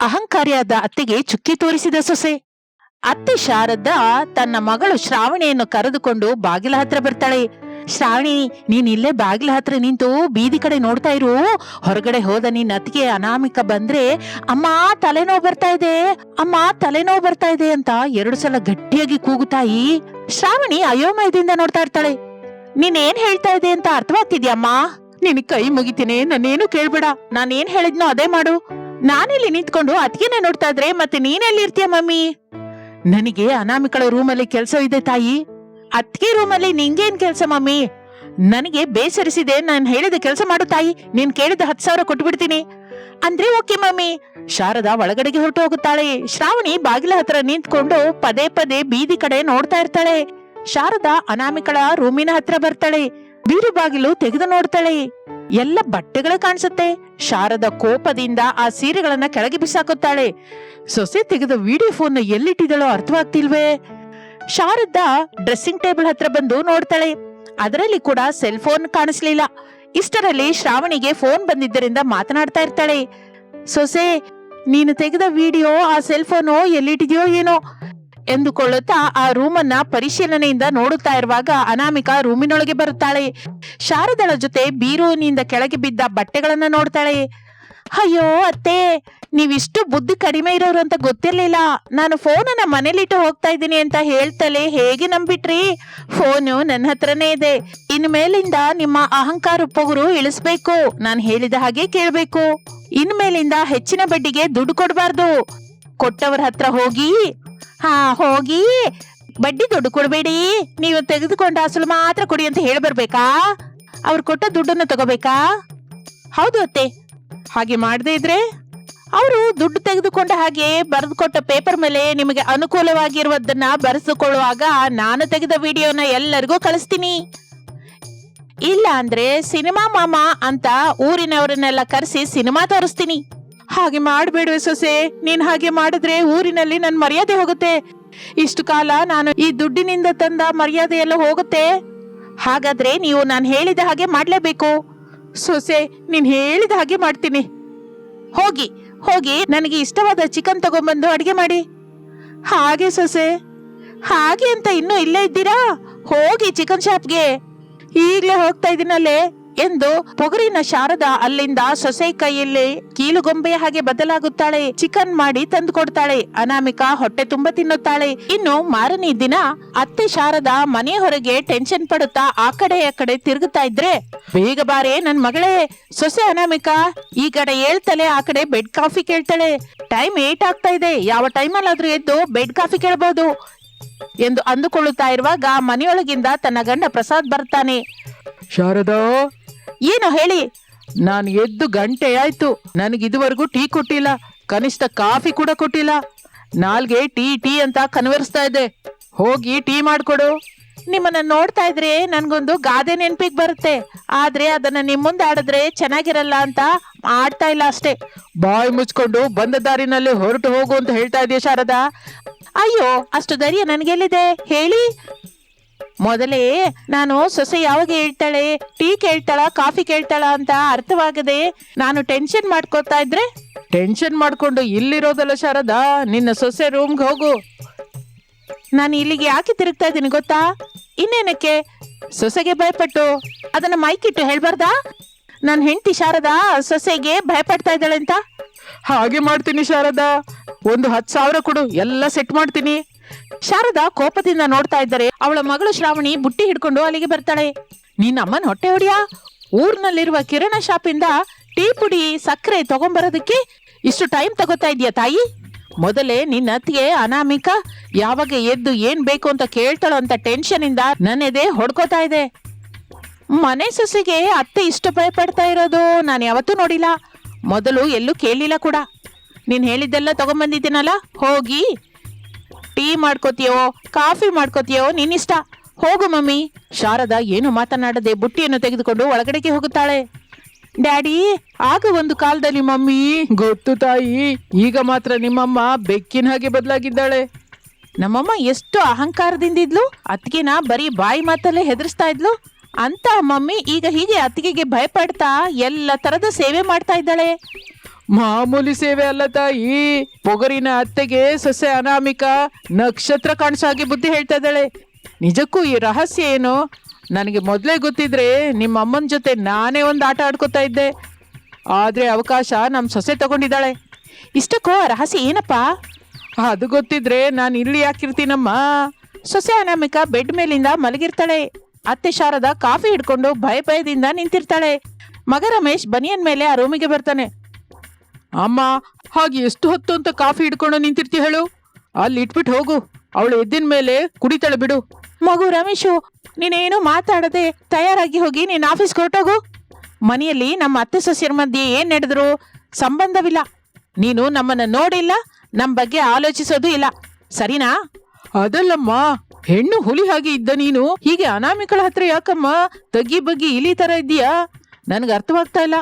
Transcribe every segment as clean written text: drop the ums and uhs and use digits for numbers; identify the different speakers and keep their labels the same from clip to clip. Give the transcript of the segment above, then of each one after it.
Speaker 1: ಅಹಂಕಾರಿಯಾದ ಅತ್ತೆಗೆ ಚುಕ್ಕಿ ತೋರಿಸಿದ ಸೊಸೆ. ಅತ್ತೆ ಶಾರದಾ ತನ್ನ ಮಗಳು ಶ್ರಾವಣಿಯನ್ನು ಕರೆದುಕೊಂಡು ಬಾಗಿಲ ಹತ್ರ ಬರ್ತಾಳೆ. ಶ್ರಾವಣಿ, ನೀನ್ ಇಲ್ಲೇ ಬಾಗಿಲ ಹತ್ರ ನಿಂತು ಬೀದಿ ಕಡೆ ನೋಡ್ತಾ ಇರು. ಹೊರಗಡೆ ಹೋದ ನಿನ್ನ ಅತ್ತಿಗೆ ಅನಾಮಿಕ ಬಂದ್ರೆ ಅಮ್ಮ ತಲೆನೋವು ಬರ್ತಾ ಇದೆ, ಅಮ್ಮ ತಲೆನೋವು ಬರ್ತಾ ಇದೆ ಅಂತ 2 ಸಲ ಗಟ್ಟಿಯಾಗಿ ಕೂಗುತ್ತಾಯಿ. ಶ್ರಾವಣಿ ಅಯೋಮಯದಿಂದ ನೋಡ್ತಾ ಇರ್ತಾಳೆ. ನೀನೇನ್ ಹೇಳ್ತಾ ಇದೆ ಅಂತ ಅರ್ಥವಾಗ್ತಿದ್ಯಮ್ಮ? ನಿನ್ ಕೈ ಮುಗಿತೀನಿ, ನಾನೇನು ಕೇಳ್ಬೇಡ. ನಾನೇನ್ ಹೇಳಿದ್ನೋ ಅದೇ ಮಾಡು. ನಾನಿಲ್ಲಿ ನಿಂತ್ಕೊಂಡು ಅತ್ತಿಗೆನೆ ನೋಡ್ತಾ ಇದ್ರೆ ಮತ್ತೆ ನೀನೆಲ್ಲಿ ಇರ್ತೀಯ ಮಮ್ಮಿ? ನನಗೆ ಅನಾಮಿಕಳ ರೂಮಲ್ಲಿ ಕೆಲಸ ಇದೆ ತಾಯಿ. ಅತ್ತಿಗೆ ರೂಮಲ್ಲಿ ನಿಂಗೇನ್ ಕೆಲಸ ಮಮ್ಮಿ? ನನಗೆ ಬೇಸರಿಸಿದೆ, ನಾನು ಹೇಳಿದ ಕೆಲಸ ಮಾಡು ತಾಯಿ. ನೀನ್ ಕೇಳಿದ 10,000 ಕೊಟ್ಬಿಡ್ತೀನಿ ಅಂದ್ರೆ ಓಕೆ ಮಮ್ಮಿ. ಶಾರದಾ ಒಳಗಡೆಗೆ ಹೊರಟು ಹೋಗುತ್ತಾಳೆ. ಶ್ರಾವಣಿ ಬಾಗಿಲ ಹತ್ರ ನಿಂತ್ಕೊಂಡು ಪದೇ ಪದೇ ಬೀದಿ ಕಡೆ ನೋಡ್ತಾ ಇರ್ತಾಳೆ. ಶಾರದಾ ಅನಾಮಿಕಳ ರೂಮಿನ ಹತ್ರ ಬರ್ತಾಳೆ. ಬೀರು ಬಾಗಿಲು ತೆಗೆದು ನೋಡ್ತಾಳೆ. ಎಲ್ಲ ಬಟ್ಟೆಗಳೇ ಕಾಣಿಸುತ್ತೆ. ಶಾರದಾ ಕೋಪದಿಂದ ಆ ಸೀರೆಗಳನ್ನ ಕೆಳಗೆ ಬಿಸಾಕುತ್ತಾಳೆ. ಸೊಸೆ ತೆಗೆದ ವಿಡಿಯೋ ಫೋನ್ ಎಲ್ಲಿಟ್ಟಿದಳೋ ಅರ್ಥವಾಗ್ತಿಲ್ವೇ. ಶಾರದಾ ಡ್ರೆಸ್ಸಿಂಗ್ ಟೇಬಲ್ ಹತ್ರ ಬಂದು ನೋಡ್ತಾಳೆ. ಅದರಲ್ಲಿ ಕೂಡ ಸೆಲ್ ಫೋನ್ ಕಾಣಿಸ್ಲಿಲ್ಲ. ಇಷ್ಟರಲ್ಲಿ ಶ್ರಾವಣಿಗೆ ಫೋನ್ ಬಂದಿದ್ದರಿಂದ ಮಾತನಾಡ್ತಾ ಇರ್ತಾಳೆ. ಸೊಸೆ, ನೀನು ತೆಗೆದ ವಿಡಿಯೋ ಆ ಸೆಲ್ ಫೋನು ಎಲ್ಲಿಟ್ಟಿದೆಯೋ ಏನೋ ಎಂದುಕೊಳ್ಳುತ್ತಾ ಆ ರೂಮನ್ನ ಪರಿಶೀಲನೆಯಿಂದ ನೋಡುತ್ತಾ ಇರುವಾಗ ಅನಾಮಿಕಾ ರೂಮಿನೊಳಗೆ ಬರುತ್ತಾಳೆ. ಶಾರದಳ ಜೊತೆ ಬೀರುವಿನಿಂದ ಕೆಳಗೆ ಬಿದ್ದ ಬಟ್ಟೆಗಳನ್ನ ನೋಡ್ತಾಳೆ. ಅಯ್ಯೋ ಅತ್ತೆ, ನೀವಿಷ್ಟು ಬುದ್ಧಿ ಕಡಿಮೆ ಇರೋರು ಅಂತ ಗೊತ್ತಿರ್ಲಿಲ್ಲ. ನಾನು ಫೋನನ್ನ ಮನೇಲಿಟ್ಟು ಹೋಗ್ತಾ ಇದ್ದೀನಿ ಅಂತ ಹೇಳ್ತಲೇ ಹೇಗೆ ನಂಬಿಟ್ರಿ? ಫೋನು ನನ್ನ ಹತ್ರನೇ ಇದೆ. ಇನ್ಮೇಲಿಂದ ನಿಮ್ಮ ಅಹಂಕಾರ ಪೊಗರು ಇಳಿಸ್ಬೇಕು. ನಾನು ಹೇಳಿದ ಹಾಗೆ ಕೇಳ್ಬೇಕು. ಇನ್ಮೇಲಿಂದ ಹೆಚ್ಚಿನ ಬಡ್ಡಿಗೆ ದುಡ್ಡು ಕೊಡಬಾರ್ದು. ಕೊಟ್ಟವರ ಹತ್ರ ಹೋಗಿ ಹೋಗಿ ಬಡ್ಡಿ ದುಡ್ಡು ಕೊಡಬೇಡಿ, ನೀವು ತೆಗೆದುಕೊಂಡ ಅಸಲು ಮಾತ್ರ ಕೊಡಿ ಅಂತ ಹೇಳ್ಬರ್ಬೇಕಾ? ಅವ್ರು ಕೊಟ್ಟ ದುಡ್ಡನ್ನು ತಗೋಬೇಕಾ? ಹೌದು ಅತ್ತೆ. ಹಾಗೆ ಮಾಡದೇ ಇದ್ರೆ ಅವರು ದುಡ್ಡು ತೆಗೆದುಕೊಂಡ ಹಾಗೆ ಬರೆದುಕೊಟ್ಟ ಪೇಪರ್ ಮೇಲೆ ನಿಮಗೆ ಅನುಕೂಲವಾಗಿರುವುದನ್ನ ಬರೆದುಕೊಳ್ಳುವಾಗ ನಾನು ತೆಗೆದ ವಿಡಿಯೋನ ಎಲ್ಲರಿಗೂ ಕಳಿಸ್ತೀನಿ. ಇಲ್ಲ ಅಂದ್ರೆ ಸಿನಿಮಾ ಮಾಮ ಅಂತ ಊರಿನವರನ್ನೆಲ್ಲ ಕರೆಸಿ ಸಿನಿಮಾ ತೋರಿಸ್ತೀನಿ. ಹಾಗೆ ಮಾಡ್ಬೇಡ್ವೆ ಸೊಸೆ. ನೀನ್ ಹಾಗೆ ಮಾಡಿದ್ರೆ ಊರಿನಲ್ಲಿ ನನ್ ಮರ್ಯಾದೆ ಹೋಗುತ್ತೆ. ಇಷ್ಟು ಕಾಲ ನಾನು ಈ ದುಡ್ಡಿನಿಂದ ತಂದ ಮರ್ಯಾದೆ ಎಲ್ಲ ಹೋಗುತ್ತೆ. ಹಾಗಾದ್ರೆ ನೀವು ನಾನು ಹೇಳಿದ ಹಾಗೆ ಮಾಡ್ಲೇಬೇಕು. ಸೊಸೆ, ನೀನ್ ಹೇಳಿದ ಹಾಗೆ ಮಾಡ್ತೀನಿ. ಹೋಗಿ ಹೋಗಿ ನನಗೆ ಇಷ್ಟವಾದ ಚಿಕನ್ ತಗೊಂಡ್ಬಂದು ಅಡಿಗೆ ಮಾಡಿ. ಹಾಗೆ ಸೊಸೆ. ಹಾಗೆ ಅಂತ ಇನ್ನೂ ಇಲ್ಲೇ ಇದ್ದೀರಾ? ಹೋಗಿ ಚಿಕನ್ ಶಾಪ್ಗೆ. ಈಗ್ಲೇ ಹೋಗ್ತಾ ಇದೀನಲ್ಲೇ ಎಂದು ಪೊಗರಿನ ಶಾರದಾ ಅಲ್ಲಿಂದ ಸೊಸೆ ಕೈಯಲ್ಲಿ ಕೀಲುಗೊಂಬೆಯ ಹಾಗೆ ಬದಲಾಗುತ್ತಾಳೆ. ಚಿಕನ್ ಮಾಡಿ ತಂದು ಕೊಡ್ತಾಳೆ. ಅನಾಮಿಕಾ ಹೊಟ್ಟೆ ತುಂಬ ತಿನ್ನುತ್ತಾಳೆ. ಇನ್ನು ಮಾರನೇ ದಿನ ಅತ್ತೆ ಶಾರದಾ ಮನೆ ಹೊರಗೆ ಟೆನ್ಷನ್ ಪಡುತ್ತಾ ಆ ಕಡೆ ತಿರುಗುತ್ತಾ ಇದ್ರೆ, ಬೇಗ ಬಾರೆ ನನ್ ಮಗಳೇ. ಸೊಸೆ ಅನಾಮಿಕಾ ಈ ಕಡೆ ಹೇಳ್ತಾಳೆ, ಆ ಕಡೆ ಬೆಡ್ ಕಾಫಿ ಕೇಳ್ತಾಳೆ. ಟೈಮ್ 8 ಆಗ್ತಾ ಇದೆ. ಯಾವ ಟೈಮಲ್ಲಾದ್ರೂ ಎದ್ದು ಬೆಡ್ ಕಾಫಿ ಕೇಳಬಹುದು ಎಂದು ಅಂದುಕೊಳ್ಳುತ್ತಾ ಇರುವಾಗ ಮನೆಯೊಳಗಿಂದ ತನ್ನ ಗಂಡ ಪ್ರಸಾದ್ ಬರ್ತಾನೆ. ಶಾರದಾ, ಏನು ಹೇಳಿ? ನಾನು ಎದ್ದು ಗಂಟೆ ಆಯ್ತು. ನನಗಿದುವರೆಗೂ ಟೀ ಕೊಟ್ಟಿಲ್ಲ, ಕನಿಷ್ಠ ಕಾಫಿ ಕೂಡ ಕೊಟ್ಟಿಲ್ಲ. ನಾಲ್ಗೆ ಟೀ ಟೀ ಅಂತ ಕನ್ವರ್ಸ್ತಾ ಇದೆ. ಹೋಗಿ ಟೀ ಮಾಡ್ಕೊಡು. ನಿಮ್ಮನ್ನ ನೋಡ್ತಾ ಇದ್ರೆ ನನ್ಗೊಂದು ಗಾದೆ ನೆನ್ಪಿಗೆ ಬರುತ್ತೆ. ಆದ್ರೆ ಅದನ್ನ ನಿಮ್ ಮುಂದೆ ಆಡಿದ್ರೆ ಚೆನ್ನಾಗಿರಲ್ಲ ಅಂತ ಆಡ್ತಾ ಇಲ್ಲ ಅಷ್ಟೇ. ಬಾಯಿ ಮುಚ್ಕೊಂಡು ಬಂದ ದಾರಿನಲ್ಲಿ ಹೊರಟು ಹೋಗು ಅಂತ ಹೇಳ್ತಾ ಇದೆಯಾ ಶಾರದಾ? ಅಯ್ಯೋ, ಅಷ್ಟು ಧೈರ್ಯ ನನಗೆಲ್ಲಿದೆ ಹೇಳಿ? ಮೊದಲೇ ನಾನು ಸೊಸೆ ಯಾವಾಗ ಹೇಳ್ತಾಳೆ, ಟೀ ಕೇಳ್ತಾಳ ಕಾಫಿ ಕೇಳ್ತಾಳ ಅಂತ ಅರ್ಥವಾಗದೆ ನಾನು ಟೆನ್ಷನ್ ಮಾಡ್ಕೋತಾ ಇದ್ರೆ, ಟೆನ್ಷನ್ ಮಾಡ್ಕೊಂಡು ಇಲ್ಲಿರೋದಲ್ಲ ಶಾರದಾ, ನಿನ್ನ ಸೊಸೆ ರೂಮ್ಗೆ ಹೋಗು. ನಾನು ಇಲ್ಲಿಗೆ ಯಾಕೆ ತಿರುಗ್ತಾ ಇದ್ದೀನಿ ಗೊತ್ತಾ? ಇನ್ನೇನಕ್ಕೆ? ಸೊಸೆಗೆ ಭಯಪಟ್ಟು ಅದನ್ನ ಮೈಕಿಟ್ಟು ಹೇಳ್ಬಾರ್ದಾ? ನನ್ನ ಹೆಂಡತಿ ಶಾರದಾ ಸೊಸೆಗೆ ಭಯಪಡ್ತಾ ಇದ್ದಾಳೆ ಅಂತ. ಹಾಗೆ ಮಾಡ್ತೀನಿ ಶಾರದಾ, ಒಂದು 10,000 ಕೊಡು, ಎಲ್ಲ ಸೆಟ್ ಮಾಡ್ತೀನಿ. ಶಾರದಾ ಕೋಪದಿಂದ ನೋಡ್ತಾ ಇದ್ದರೆ ಅವಳ ಮಗಳು ಶ್ರಾವಣಿ ಬುಟ್ಟಿ ಹಿಡ್ಕೊಂಡು ಅಲ್ಲಿಗೆ ಬರ್ತಾಳೆ. ನಿನ್ನ ಅಮ್ಮನ ಹೊಟ್ಟೆ ಹೊಡಿಯಾ? ಊರ್ನಲ್ಲಿರುವ ಕಿರಣ ಶಾಪಿಂದ ಟೀ ಪುಡಿ ಸಕ್ಕರೆ ತಗೊಂಬರೋದಕ್ಕೆ ಇಷ್ಟು ಟೈಮ್ ತಗೋತಾ ಇದೆಯಾ ತಾಯಿ? ಮೊದಲೇ ನಿನ್ನ ಅತ್ತಿಗೆ ಅನಾಮಿಕಾ ಯಾವಾಗ ಎದ್ದು ಏನ್ ಬೇಕು ಅಂತ ಕೇಳ್ತಾಳೋ ಅಂತ ಟೆನ್ಷನ್ ಇಂದ ನನ್ನೆದೆ ಹೊಡ್ಕೋತಾ ಇದೆ. ಮನೆ ಸೊಸೆಗೆ ಅತ್ತೆ ಇಷ್ಟು ಭಯಪಡ್ತಾ ಇರೋದು ನಾನು ಯಾವತ್ತೂ ನೋಡಿಲ್ಲ. ಮೊದಲು ಎಲ್ಲೂ ಕೇಳಿಲ್ಲ ಕೂಡ. ನೀನ್ ಹೇಳಿದ್ದೆಲ್ಲ ತಗೊಂಬಂದಿದ್ದೀನಲ್ಲ, ಹೋಗಿ ಟೀ ಮಾಡ್ಕೋತೀಯೋ ಕಾಫಿ ಮಾಡ್ಕೋತೀಯೋ ನಿನ್ನಿಷ್ಟ. ಹೋಗು ಮಮ್ಮಿ. ಶಾರದಾ ಏನು ಮಾತನಾಡದೆ ಬುಟ್ಟಿಯನ್ನು ತೆಗೆದುಕೊಂಡು ಒಳಗಡೆಗೆ ಹೋಗುತ್ತಾಳೆ. ಡ್ಯಾಡಿ, ಆಗ ಒಂದು ಕಾಲದಲ್ಲಿ ಮಮ್ಮಿ ಗೊತ್ತು ತಾಯಿ, ಈಗ ಮಾತ್ರ ನಿಮ್ಮಮ್ಮ ಬೆಕ್ಕಿನ ಹಾಗೆ ಬದಲಾಗಿದ್ದಾಳೆ. ನಮ್ಮಮ್ಮ ಎಷ್ಟು ಅಹಂಕಾರದಿಂದಿದ್ಲು, ಅತ್ತಿಗೆನ ಬರೀ ಬಾಯಿ ಮಾತಲ್ಲೇ ಹೆದರ್ಸ್ತಾ ಇದ್ಲು. ಅಂತ ಮಮ್ಮಿ ಈಗ ಹೀಗೆ ಅತ್ತಿಗೆಗೆ ಭಯಪಡ್ತಾ ಎಲ್ಲ ತರದ ಸೇವೆ ಮಾಡ್ತಾ ಇದ್ದಾಳೆ.
Speaker 2: ಮಾಮೂಲಿ ಸೇವೆ ಅಲ್ಲ ತಾಯಿ. ಪೊಗರಿನ ಅತ್ತೆಗೆ ಸೊಸೆ ಅನಾಮಿಕಾ ನಕ್ಷತ್ರ ಕಾಣಿಸೋ ಹಾಗೆ ಬುದ್ಧಿ ಹೇಳ್ತಾ ಇದ್ದಾಳೆ. ನಿಜಕ್ಕೂ ಈ ರಹಸ್ಯ ಏನು? ನನಗೆ ಮೊದಲೇ ಗೊತ್ತಿದ್ರೆ ನಿಮ್ಮ ಅಮ್ಮನ ಜೊತೆ ನಾನೇ ಒಂದು ಆಟ ಆಡ್ಕೋತಾ ಇದ್ದೆ. ಆದ್ರೆ ಅವಕಾಶ ನಮ್ಮ ಸೊಸೆ ತಗೊಂಡಿದ್ದಾಳೆ.
Speaker 1: ಇಷ್ಟಕ್ಕೂ ಆ ರಹಸ್ಯ ಏನಪ್ಪಾ?
Speaker 2: ಅದು ಗೊತ್ತಿದ್ರೆ ನಾನು ಇಲ್ಲಿ ಯಾಕಿರ್ತೀನಮ್ಮ.
Speaker 1: ಸೊಸೆ ಅನಾಮಿಕಾ ಬೆಡ್ ಮೇಲಿಂದ ಮಲಗಿರ್ತಾಳೆ. ಅತ್ತೆ ಶಾರದಾ ಕಾಫಿ ಹಿಡ್ಕೊಂಡು ಭಯದಿಂದ ನಿಂತಿರ್ತಾಳೆ. ಮಗ ರಮೇಶ್ ಬನಿಯನ್ ಮೇಲೆ ಆ ರೂಮಿಗೆ ಬರ್ತಾನೆ.
Speaker 2: ಅಮ್ಮ, ಹಾಗೆ ಎಷ್ಟು ಹೊತ್ತು ಅಂತ ಕಾಫಿ ಹಿಡ್ಕೊಂಡು ನಿಂತಿರ್ತಿ ಹೇಳು? ಅಲ್ಲಿ ಇಟ್ಬಿಟ್ಟು ಹೋಗು. ಅವಳು ಎದ್ದಿನ ಮೇಲೆ ಕುಡಿತಾಳೆ ಬಿಡು.
Speaker 1: ಮಗು ರಮೇಶು, ನೀನೇನು ಮಾತಾಡದೆ ತಯಾರಾಗಿ ಹೋಗಿ ನೀನ್ ಆಫೀಸ್ಗೆ ಹೊರಟೋಗು. ಮನೆಯಲ್ಲಿ ನಮ್ಮ ಅತ್ತೆ ಸೊಸೆಯರ ಮಧ್ಯೆ ಏನ್ ನಡೆದ್ರು ಸಂಬಂಧವಿಲ್ಲ. ನೀನು ನಮ್ಮನ್ನ ನೋಡಿಲ್ಲ, ನಮ್ಮ ಬಗ್ಗೆ ಆಲೋಚಿಸೋದು ಇಲ್ಲ, ಸರಿನಾ?
Speaker 2: ಅದಲ್ಲಮ್ಮ, ಹೆಣ್ಣು ಹುಲಿ ಹಾಗೆ ಇದ್ದ ನೀನು ಹೀಗೆ ಅನಾಮಿಕಳ ಹತ್ರ ಯಾಕಮ್ಮ ತಗ್ಗಿ ಬಗ್ಗಿ ಇಲಿ ತರ ಇದ್ದೀಯಾ? ನನ್ಗೆ ಅರ್ಥವಾಗ್ತಾ ಇಲ್ಲ.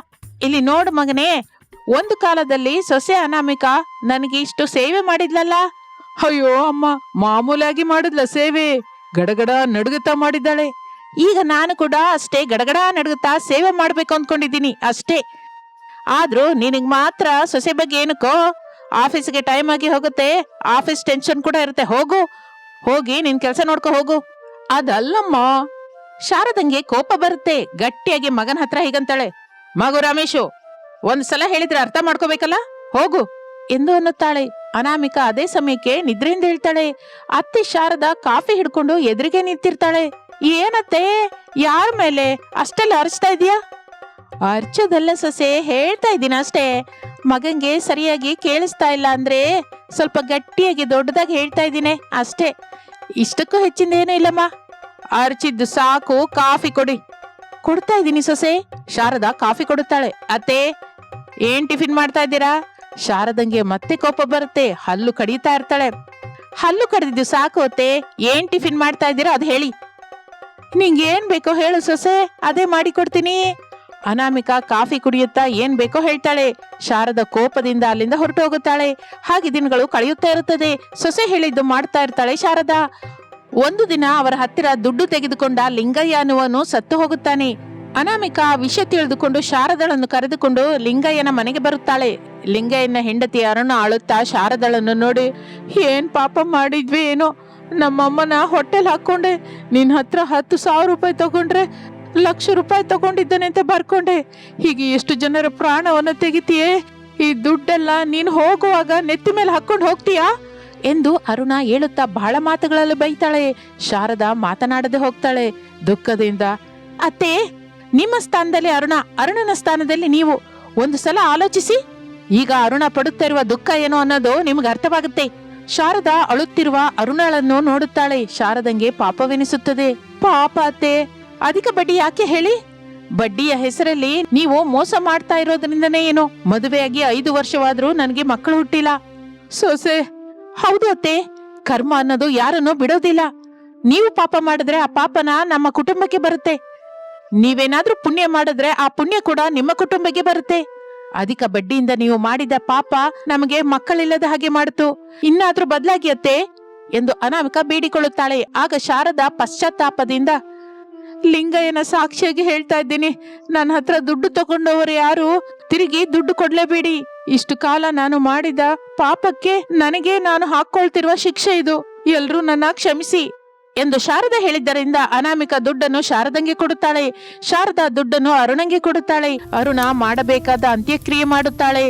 Speaker 1: ಇಲ್ಲಿ ನೋಡು ಮಗನೇ, ಒಂದು ಕಾಲದಲ್ಲಿ ಸೊಸೆ ಅನಾಮಿಕಾ ನನಗೆ ಇಷ್ಟು ಸೇವೆ ಮಾಡಿದ್ಲಲ್ಲ.
Speaker 2: ಅಯ್ಯೋ ಅಮ್ಮ, ಮಾಮೂಲಾಗಿ ಮಾಡಿದ್ಲ ಸೇವೆ? ಗಡಗಡ ನಡುಗುತ್ತಾ ಮಾಡಿದ್ದಾಳೆ.
Speaker 1: ಈಗ ನಾನು ಕೂಡ ಅಷ್ಟೇ ಗಡಗಡ ನಡುಗುತ್ತಾ ಸೇವೆ ಮಾಡ್ಬೇಕು ಅಂದ್ಕೊಂಡಿದ್ದೀನಿ ಅಷ್ಟೇ. ಆದ್ರೂ ನಿನಗ್ ಮಾತ್ರ ಸೊಸೆ ಬಗ್ಗೆ ಏನಕ್ಕೋ? ಆಫೀಸ್ಗೆ ಟೈಮ್ ಆಗಿ ಹೋಗುತ್ತೆ, ಆಫೀಸ್ ಟೆನ್ಷನ್ ಕೂಡ ಇರುತ್ತೆ. ಹೋಗಿ ನಿನ್ ಕೆಲಸ ನೋಡ್ಕೊ ಹೋಗು.
Speaker 2: ಅದಲ್ಲಮ್ಮ.
Speaker 1: ಶಾರದಂಗೆ ಕೋಪ ಬರುತ್ತೆ. ಗಟ್ಟಿಯಾಗಿ ಮಗನ ಹತ್ರ ಹೀಗಂತಾಳೆ, ಮಗು ರಮೇಶು, ಒಂದ್ಸಲ ಹೇಳಿದ್ರೆ ಅರ್ಥ ಮಾಡ್ಕೋಬೇಕಲ್ಲ, ಹೋಗು ಎಂದು ಅನ್ನುತ್ತಾಳೆ. ಅನಾಮಿಕಾ ಅದೇ ಸಮಯಕ್ಕೆ ನಿದ್ರೆಯಿಂದ ಹೇಳ್ತಾಳೆ. ಅತ್ತೆ ಶಾರದಾ ಕಾಫಿ ಹಿಡ್ಕೊಂಡು ಎದುರಿಗೆ ನಿಂತಿರ್ತಾಳೆ. ಏನತ್ತೆ, ಯಾರ ಮೇಲೆ ಅಷ್ಟೆಲ್ಲ ಅರ್ಚ್ತಾ ಇದೀಯಾ? ಅರ್ಚೋದಲ್ಲ ಸೊಸೆ, ಹೇಳ್ತಾ ಇದ್ದೀನಿ ಅಷ್ಟೇ. ಮಗಂಗೆ ಸರಿಯಾಗಿ ಕೇಳಿಸ್ತಾ ಇಲ್ಲ ಅಂದ್ರೆ ಸ್ವಲ್ಪ ಗಟ್ಟಿಯಾಗಿ ದೊಡ್ಡದಾಗಿ ಹೇಳ್ತಾ ಇದ್ದೀನಿ ಅಷ್ಟೇ. ಇಷ್ಟಕ್ಕೂ ಹೆಚ್ಚಿಂದ ಏನೂ ಇಲ್ಲಮ್ಮ. ಅರ್ಚಿದ್ದು ಸಾಕು, ಕಾಫಿ ಕೊಡಿ. ಕೊಡ್ತಾ ಇದ್ದೀನಿ ಸೊಸೆ. ಶಾರದಾ ಕಾಫಿ ಕೊಡುತ್ತಾಳೆ. ಅತ್ತೆ, ಏನ್ ಟಿಫಿನ್ ಮಾಡ್ತಾ ಇದ್ದೀರಾ? ಶಾರದಂಗೆ ಮತ್ತೆ ಕೋಪ ಬರುತ್ತೆ. ಹಲ್ಲು ಕಡಿತಾ ಇರ್ತಾಳೆ. ಹಲ್ಲು ಕಡಿದಿದ್ದು ಸಾಕು ಅತ್ತೆ, ಏನ್ ಟಿಫಿನ್ ಮಾಡ್ತಾ ಇದ್ದೀರಾ ಅದು ಹೇಳಿ. ನಿಂಗೆ ಏನ್ ಬೇಕೋ ಹೇಳು ಸೊಸೆ, ಅದೇ ಮಾಡಿ ಕೊಡ್ತೀನಿ. ಅನಾಮಿಕಾ ಕಾಫಿ ಕುಡಿಯುತ್ತಾ ಏನ್ ಬೇಕೋ ಹೇಳ್ತಾಳೆ. ಶಾರದಾ ಕೋಪದಿಂದ ಅಲ್ಲಿಂದ ಹೊರಟು ಹೋಗುತ್ತಾಳೆ. ಹಾಗೆ ದಿನಗಳು ಕಳೆಯುತ್ತಾ ಇರುತ್ತದೆ. ಸೊಸೆ ಹೇಳಿದ್ದು ಮಾಡ್ತಾ ಇರ್ತಾಳೆ ಶಾರದಾ. ಒಂದು ದಿನ ಅವರ ಹತ್ತಿರ ದುಡ್ಡು ತೆಗೆದುಕೊಂಡ ಲಿಂಗಯ್ಯ ಅನ್ನುವನು ಸತ್ತು ಹೋಗುತ್ತಾನೆ. ಅನಾಮಿಕಾ ಆ ವಿಷಯ ತಿಳಿದುಕೊಂಡು ಶಾರದಳನ್ನು ಕರೆದುಕೊಂಡು ಲಿಂಗಯ್ಯನ ಮನೆಗೆ ಬರುತ್ತಾಳೆ. ಲಿಂಗಯ್ಯನ ಹೆಂಡತಿ ಅರುಣ ಅಳುತ್ತಾ ಶಾರದಳನ್ನು ನೋಡಿ, ಏನ್ ಪಾಪ ಮಾಡಿದ್ವಿ ಏನೋ, ನಮ್ಮಮ್ಮನ ಹೊಟ್ಟೆಲ್ ಹಾಕೊಂಡೆ. ನಿನ್ ಹತ್ರ 10,000 ರೂಪಾಯಿ ತಗೊಂಡ್ರೆ ₹1,00,000 ತಗೊಂಡಿದ್ದಾನೆ ಅಂತ ಬರ್ಕೊಂಡೆ. ಹೀಗೆ ಎಷ್ಟು ಜನರ ಪ್ರಾಣವನ್ನು ತೆಗಿತೀಯೇ? ಈ ದುಡ್ಡೆಲ್ಲ ನೀನ್ ಹೋಗುವಾಗ ನೆತ್ತಿ ಮೇಲೆ ಹಾಕೊಂಡು ಹೋಗ್ತೀಯಾ ಎಂದು ಅರುಣ ಹೇಳುತ್ತಾ ಬಹಳ ಮಾತುಗಳಲ್ಲಿ ಬೈತಾಳೆ. ಶಾರದಾ ಮಾತನಾಡದೆ ಹೋಗ್ತಾಳೆ ದುಃಖದಿಂದ. ಅತ್ತೆ, ನಿಮ್ಮ ಸ್ಥಾನದಲ್ಲಿ ಅರುಣನ ಸ್ಥಾನದಲ್ಲಿ ನೀವು. ಒಂದು ಸಲ ಆಲೋಚಿಸಿ. ಈಗ ಅರುಣ ಪಡುತ್ತಿರುವ ದುಃಖ ಏನು ಅನ್ನೋದು ನಿಮ್ಗೆ ಅರ್ಥವಾಗುತ್ತೆ. ಶಾರದಾ ಅಳುತ್ತಿರುವ ಅರುಣಳನ್ನು ನೋಡುತ್ತಾಳೆ. ಶಾರದಂಗೆ ಪಾಪವೆನಿಸುತ್ತದೆ. ಪಾಪ ಅತ್ತೆ, ಅಧಿಕ ಬಡ್ಡಿ ಯಾಕೆ ಹೇಳಿ? ಬಡ್ಡಿಯ ಹೆಸರಲ್ಲಿ ನೀವು ಮೋಸ ಮಾಡ್ತಾ ಇರೋದ್ರಿಂದನೇ ಏನೋ. ಮದುವೆಯಾಗಿ 5 ವರ್ಷವಾದ್ರೂ ನನಗೆ ಮಕ್ಕಳು ಹುಟ್ಟಿಲ್ಲ. ಸೊಸೆ, ಹೌದು ಅತ್ತೆ, ಕರ್ಮ ಅನ್ನೋದು ಯಾರನ್ನೂ ಬಿಡೋದಿಲ್ಲ. ನೀವು ಪಾಪ ಮಾಡಿದ್ರೆ ಆ ಪಾಪನ ನಮ್ಮ ಕುಟುಂಬಕ್ಕೆ ಬರುತ್ತೆ. ನೀವೇನಾದ್ರೂ ಪುಣ್ಯ ಮಾಡಿದ್ರೆ ಆ ಪುಣ್ಯ ಕೂಡ ನಿಮ್ಮ ಕುಟುಂಬಕ್ಕೆ ಬರುತ್ತೆ. ಅಧಿಕ ಬಡ್ಡಿಯಿಂದ ನೀವು ಮಾಡಿದ ಪಾಪ ನಮಗೆ ಮಕ್ಕಳಿಲ್ಲದ ಹಾಗೆ ಮಾಡಿತು. ಇನ್ನಾದ್ರೂ ಬದಲಾಗಿ ಅತ್ತೆ ಎಂದು ಅನಾಮಿಕಾ ಬೇಡಿಕೊಳ್ಳುತ್ತಾಳೆ. ಆಗ ಶಾರದಾ ಪಶ್ಚಾತ್ತಾಪದಿಂದ, ಲಿಂಗಯ್ಯನ ಸಾಕ್ಷಿಯಾಗಿ ಹೇಳ್ತಾ ಇದ್ದೀನಿ, ನನ್ನ ಹತ್ರ ದುಡ್ಡು ತಗೊಂಡವರು ಯಾರು ತಿರುಗಿ ದುಡ್ಡು ಕೊಡ್ಲೇಬೇಡಿ. ಇಷ್ಟು ಕಾಲ ನಾನು ಮಾಡಿದ ಪಾಪಕ್ಕೆ ನನಗೆ ನಾನು ಹಾಕೊಳ್ತಿರುವ ಶಿಕ್ಷೆ ಇದು. ಎಲ್ರೂ ನನ್ನ ಕ್ಷಮಿಸಿ ಎಂದು ಶಾರದಾ ಹೇಳಿದ್ದರಿಂದ ಅನಾಮಿಕಾ ದುಡ್ಡನ್ನು ಶಾರದಂಗೆ ಕೊಡುತ್ತಾಳೆ. ಶಾರದಾ ದುಡ್ಡನ್ನು ಅರುಣಂಗೆ ಕೊಡುತ್ತಾಳೆ. ಅರುಣ ಮಾಡಬೇಕಾದ ಅಂತ್ಯಕ್ರಿಯೆ ಮಾಡುತ್ತಾಳೆ.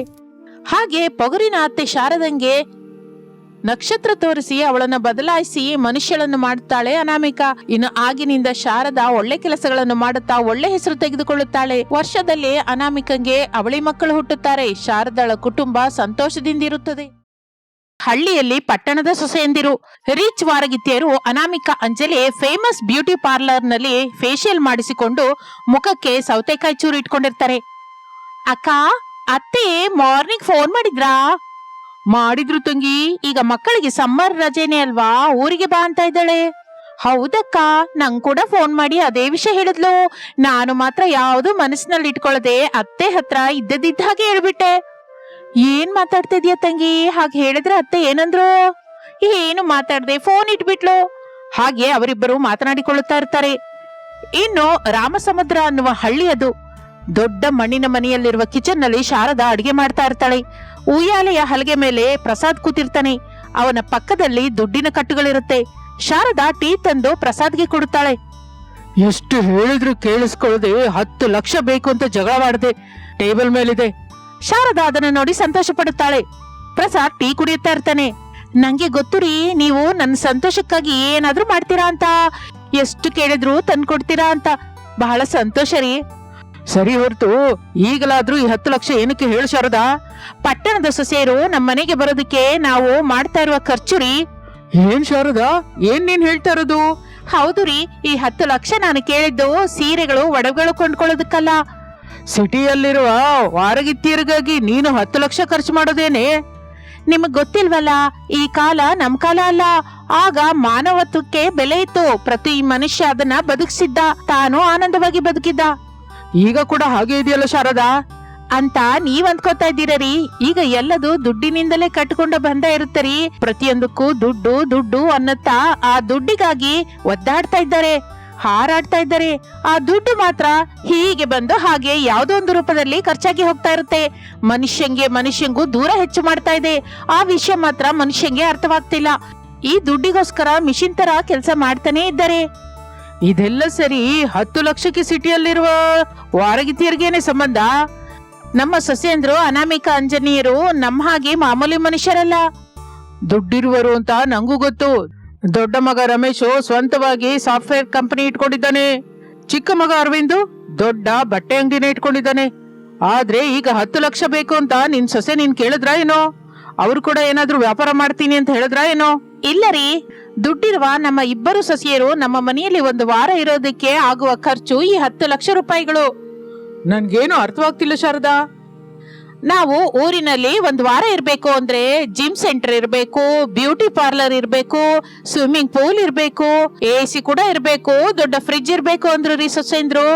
Speaker 1: ಹಾಗೆ ಪೊಗರಿನ ಅತ್ತೆ ಶಾರದಂಗೆ ನಕ್ಷತ್ರ ತೋರಿಸಿ ಅವಳನ್ನು ಬದಲಾಯಿಸಿ ಮನುಷ್ಯಳನ್ನು ಮಾಡುತ್ತಾಳೆ ಅನಾಮಿಕಾ. ಇನ್ನು ಆಗಿನಿಂದ ಶಾರದಾ ಒಳ್ಳೆ ಕೆಲಸಗಳನ್ನು ಮಾಡುತ್ತಾ ಒಳ್ಳೆ ಹೆಸರು ತೆಗೆದುಕೊಳ್ಳುತ್ತಾಳೆ. ವರ್ಷದಲ್ಲಿ ಅನಾಮಿಕಂಗೆ ಅವಳಿ ಮಕ್ಕಳು ಹುಟ್ಟುತ್ತಾರೆ. ಶಾರದಾಳ ಕುಟುಂಬ ಸಂತೋಷದಿಂದಿರುತ್ತದೆ. ಹಳ್ಳಿಯಲ್ಲಿ ಪಟ್ಟಣದ ಸೊಸೆಯಂದಿರು ರಿಚ್ ವಾರಗಿತ್ತಿಯರು Anamika Anjali famous beauty parlour ನಲ್ಲಿ ಫೇಶಿಯಲ್ ಮಾಡಿಸಿಕೊಂಡು ಮುಖಕ್ಕೆ ಸೌತೆಕಾಯಿ ಚೂರು ಇಟ್ಕೊಂಡಿರ್ತಾರೆ. ಅಕ್ಕ, ಅತ್ತೆ ಮಾರ್ನಿಂಗ್ ಫೋನ್ ಮಾಡಿದ್ರಾ? ಮಾಡಿದ್ರು ತಂಗಿ, ಈಗ ಮಕ್ಕಳಿಗೆ ಸಮ್ಮರ್ ರಜೆನೆ ಅಲ್ವಾ, ಊರಿಗೆ ಬಾ ಅಂತ ಇದ್ದಾಳೆ. ಹೌದಕ್ಕ, ನಂಗ್ ಕೂಡ ಫೋನ್ ಮಾಡಿ ಅದೇ ವಿಷಯ ಹೇಳಿದ್ಲು. ನಾನು ಮಾತ್ರ ಯಾವುದು ಮನಸ್ಸಿನಲ್ಲಿ ಇಟ್ಕೊಳ್ಳದೆ ಅತ್ತೆ ಹತ್ರ ಇದ್ದದಿದ್ದ ಹಾಗೆ ಹೇಳ್ಬಿಟ್ಟೆ. ಏನ್ ಮಾತಾಡ್ತಾ ಇದೀಯ ತಂಗಿ? ಹಾಗೆ ಹೇಳಿದ್ರೆ ಅತ್ತೆ ಏನಂದ್ರು? ಏನು ಮಾತಾಡ್ದೆ ಫೋನ್ ಇಟ್ಬಿಟ್ಲು. ಹಾಗೆ ಅವರಿಬ್ಬರು ಮಾತನಾಡಿಕೊಳ್ಳುತ್ತಾ ಇರ್ತಾರೆ. ಇನ್ನು ರಾಮಸಮುದ್ರ ಅನ್ನುವ ಹಳ್ಳಿ ಅದು. ದೊಡ್ಡ ಮಣ್ಣಿನ ಮನೆಯಲ್ಲಿರುವ ಕಿಚನ್ ನಲ್ಲಿ ಶಾರದಾ ಅಡಿಗೆ ಮಾಡ್ತಾ ಇರ್ತಾಳೆ. ಉಯ್ಯಾಲೆಯ ಹಲಗೆ ಮೇಲೆ ಪ್ರಸಾದ್ ಕೂತಿರ್ತಾನೆ. ಅವನ ಪಕ್ಕದಲ್ಲಿ ದುಡ್ಡಿನ ಕಟ್ಟುಗಳಿರುತ್ತೆ. ಶಾರದಾ ಟೀ ತಂದು ಪ್ರಸಾದ್ಗೆ ಕೊಡುತ್ತಾಳೆ.
Speaker 2: ಎಷ್ಟು ಹೇಳಿದ್ರು ಕೇಳಿಸ್ಕೊಳ್ಳದೆ 10 ಲಕ್ಷ ಬೇಕು ಅಂತ ಜಗಳ ಮಾಡಿದೆ. ಟೇಬಲ್ ಮೇಲಿದೆ.
Speaker 1: ಶಾರದಾ ಅದನ್ನ ನೋಡಿ ಸಂತೋಷ ಪಡುತ್ತಾಳೆ. ಪ್ರಸಾದ್ ಟೀ ಕುಡಿಯುತ್ತಾ ಇರ್ತಾನೆ. ನಂಗೆ ಗೊತ್ತು ರೀ, ನೀವು ನನ್ನ ಸಂತೋಷಕ್ಕಾಗಿ ಏನಾದ್ರೂ ಮಾಡ್ತೀರಾ ಅಂತ, ಎಷ್ಟು ಕೇಳಿದ್ರು ತಂದ್ಕೊಡ್ತೀರಾ ಅಂತ. ಬಹಳ ಸಂತೋಷ ರೀ.
Speaker 2: ಸರಿ ಹೊರತು ಈಗಲಾದ್ರೂ ಈ 10 ಲಕ್ಷ ಏನಕ್ಕೆ ಹೇಳು ಶಾರದಾ?
Speaker 1: ಪಟ್ಟಣದ ಸೊಸೆಯರು ನಮ್ಮ ಮನೆಗೆ ಬರೋದಕ್ಕೆ ನಾವು ಮಾಡ್ತಾ ಇರುವ ಖರ್ಚು ರೀ.
Speaker 2: ಏನ್ ಶಾರದಾ, ಏನ್ ನೀನ್ ಹೇಳ್ತಾ ಇರೋದು?
Speaker 1: ಹೌದು ರೀ, ಈ 10 ಲಕ್ಷ ನಾನು ಕೇಳಿದ್ದು ಸೀರೆಗಳು ಒಡವೆಗಳು ಕೊಂಡ್ಕೊಳ್ಳೋದಕ್ಕಲ್ಲ.
Speaker 2: ಸಿಟಿಯಲ್ಲಿರುವ ವಾರಗಿತ್ತಿಯರಿಗಾಗಿ ನೀನು 10 ಲಕ್ಷ ಖರ್ಚು ಮಾಡೋದೇನೆ?
Speaker 1: ನಿಮಗ್ ಗೊತ್ತಿಲ್ವಲ್ಲ, ಈ ಕಾಲ ನಮ್ ಕಾಲ ಅಲ್ಲ. ಆಗ ಮಾನವತ್ವಕ್ಕೆ ಬೆಲೆ ಇತ್ತು. ಪ್ರತಿ ಮನುಷ್ಯ ಅದನ್ನ ಬದುಕಿಸಿದ್ದ, ತಾನು ಆನಂದವಾಗಿ ಬದುಕಿದ್ದ.
Speaker 2: ಈಗ ಕೂಡ ಹಾಗೆ ಇದೆಯಲ್ಲ ಶಾರದಾ
Speaker 1: ಅಂತ ನೀವ್ ಅಂದ್ಕೋತಾ ಇದ್ದೀರಿ. ಈಗ ಎಲ್ಲದು ದುಡ್ಡಿನಿಂದಲೇ ಕಟ್ಕೊಂಡು ಬಂದ ಇರುತ್ತರಿ. ಪ್ರತಿಯೊಂದಕ್ಕೂ ದುಡ್ಡು ದುಡ್ಡು ಅನ್ನತ್ತಾ ಆ ದುಡ್ಡಿಗಾಗಿ ಒದ್ದಾಡ್ತಾ ಇದ್ದಾರೆ, ಹಾರಾಡ್ತಾ ಇದ್ದಾರೆ. ಆ ದುಡ್ಡು ಮಾತ್ರ ಹೀಗೆ ಬಂದು ಹಾಗೆ ಯಾವುದೋ ಒಂದು ರೂಪದಲ್ಲಿ ಖರ್ಚಾಗಿ ಹೋಗ್ತಾ ಇರುತ್ತೆ. ಮನುಷ್ಯಂಗೂ ದೂರ ಹೆಚ್ಚು ಮಾಡ್ತಾ ಇದೆ. ಆ ವಿಷಯ ಮಾತ್ರ ಮನುಷ್ಯಂಗೆ ಅರ್ಥವಾಗ್ತಿಲ್ಲ. ಈ ದುಡ್ಡಿಗೋಸ್ಕರ ಮಿಷಿನ್ ತರ ಕೆಲಸ ಮಾಡ್ತಾನೆ ಇದ್ದಾರೆ.
Speaker 2: ಇದೆಲ್ಲ ಸರಿ, 10 ಲಕ್ಷಕ್ಕೆ ಸಿಟಿಯಲ್ಲಿರುವ ವಾರಗಿತ್ತಿಯರಿಗೇನೆ ಸಂಬಂಧ?
Speaker 1: ನಮ್ಮ ಸೊಸೆಯಂದ್ರು ಅನಾಮಿಕ ಅಂಜನೀಯರು ನಮ್ಮ ಹಾಗೆ ಮಾಮೂಲಿ ಮನುಷ್ಯರಲ್ಲ.
Speaker 2: ದುಡ್ಡಿರುವರು ಅಂತ ನಂಗೂ ಗೊತ್ತು. ದೊಡ್ಡ ಮಗ ರಮೇಶು ಸ್ವಂತವಾಗಿ ಸಾಫ್ಟ್ವೇರ್ ಕಂಪನಿ ಇಟ್ಕೊಂಡಿದ್ದಾನೆ. ಚಿಕ್ಕ ಮಗ ಅರವಿಂದ್ ದೊಡ್ಡ ಬಟ್ಟೆ ಅಂಗಡಿನ ಇಟ್ಕೊಂಡಿದ್ದಾನೆ. ಆದ್ರೆ ಈಗ 10 ಲಕ್ಷ ಬೇಕು ಅಂತ ನಿನ್ ಸೊಸೆ ನೀನ್ ಕೇಳಿದ್ರ ಏನೋ? ಅವ್ರು ಕೂಡ ಏನಾದ್ರೂ ವ್ಯಾಪಾರ ಮಾಡ್ತೀನಿ ಅಂತ ಹೇಳಿದ್ರ ಏನೋ?
Speaker 1: ಇಲ್ಲ ರೀ, ದುಡ್ಡಿರುವ ನಮ್ಮ ಇಬ್ಬರು ಸೊಸೆಯರು ನಮ್ಮ ಮನೆಯಲ್ಲಿ ಒಂದು ವಾರ ಇರೋದಕ್ಕೆ ಆಗುವ ಖರ್ಚು ಈ 10 ಲಕ್ಷ ರೂಪಾಯಿಗಳು.
Speaker 2: ನನ್ಗೇನು ಅರ್ಥವಾಗ್ತಿಲ್ಲ ಶಾರದಾ.
Speaker 1: ನಾವು ಊರಿನಲ್ಲಿ ಒಂದು ವಾರ ಇರ್ಬೇಕು ಅಂದ್ರೆ ಜಿಮ್ ಸೆಂಟರ್ ಇರ್ಬೇಕು, ಬ್ಯೂಟಿ ಪಾರ್ಲರ್ ಇರ್ಬೇಕು, ಸ್ವಿಮ್ಮಿಂಗ್ ಪೂಲ್ ಇರ್ಬೇಕು, AC ಕೂಡ ಇರ್ಬೇಕು, ದೊಡ್ಡ ಫ್ರಿಡ್ಜ್ ಇರ್ಬೇಕು ಅಂದ್ರು ರೀ ಸೊಸೆಂದ್ರು.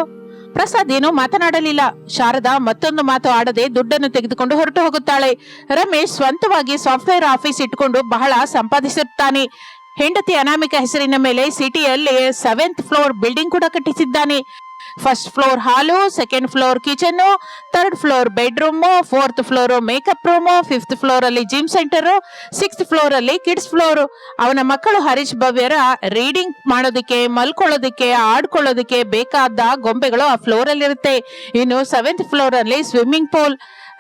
Speaker 1: ಪ್ರಸಾದ್ ಏನೋ ಮಾತನಾಡಲಿಲ್ಲ. ಶಾರದಾ ಮತ್ತೊಂದು ಮಾತು ಆಡದೆ ದುಡ್ಡನ್ನು ತೆಗೆದುಕೊಂಡು ಹೊರಟು ಹೋಗುತ್ತಾಳೆ. ರಮೇಶ್ ಸ್ವಂತವಾಗಿ ಸಾಫ್ಟ್ವೇರ್ ಆಫೀಸ್ ಇಟ್ಕೊಂಡು ಬಹಳ ಸಂಪಾದಿಸುತ್ತಾನೆ. ಹೆಂಡತಿ ಅನಾಮಿಕ ಹೆಸರಿನ ಮೇಲೆ ಸಿಟಿಯಲ್ಲಿ 7th ಫ್ಲೋರ್ ಬಿಲ್ಡಿಂಗ್ ಕೂಡ ಕಟ್ಟಿಸಿದ್ದಾನೆ. 1st floor hall, 2nd floor kitchen, 3rd floor bedroom, 4th floor makeup room, 5th floor ಅಲ್ಲಿ ಜಿಮ್ ಸೆಂಟರ್, 6th ಫ್ಲೋರ್ ಅಲ್ಲಿ ಕಿಡ್ಸ್ ಫ್ಲೋರ್. ಅವನ ಮಕ್ಕಳು ಹರೀಶ್ ಭವ್ಯರ ರೀಡಿಂಗ್ ಮಾಡೋದಕ್ಕೆ, ಮಲ್ಕೊಳ್ಳೋದಕ್ಕೆ, ಆಡ್ಕೊಳ್ಳೋದಕ್ಕೆ ಬೇಕಾದ ಗೊಂಬೆಗಳು ಆ ಫ್ಲೋರ್ ಅಲ್ಲಿ ಇರುತ್ತೆ. ಇನ್ನು 7th ಫ್ಲೋರ್ ಅಲ್ಲಿ ಸ್ವಿಮ್ಮಿಂಗ್ ಪೂಲ್.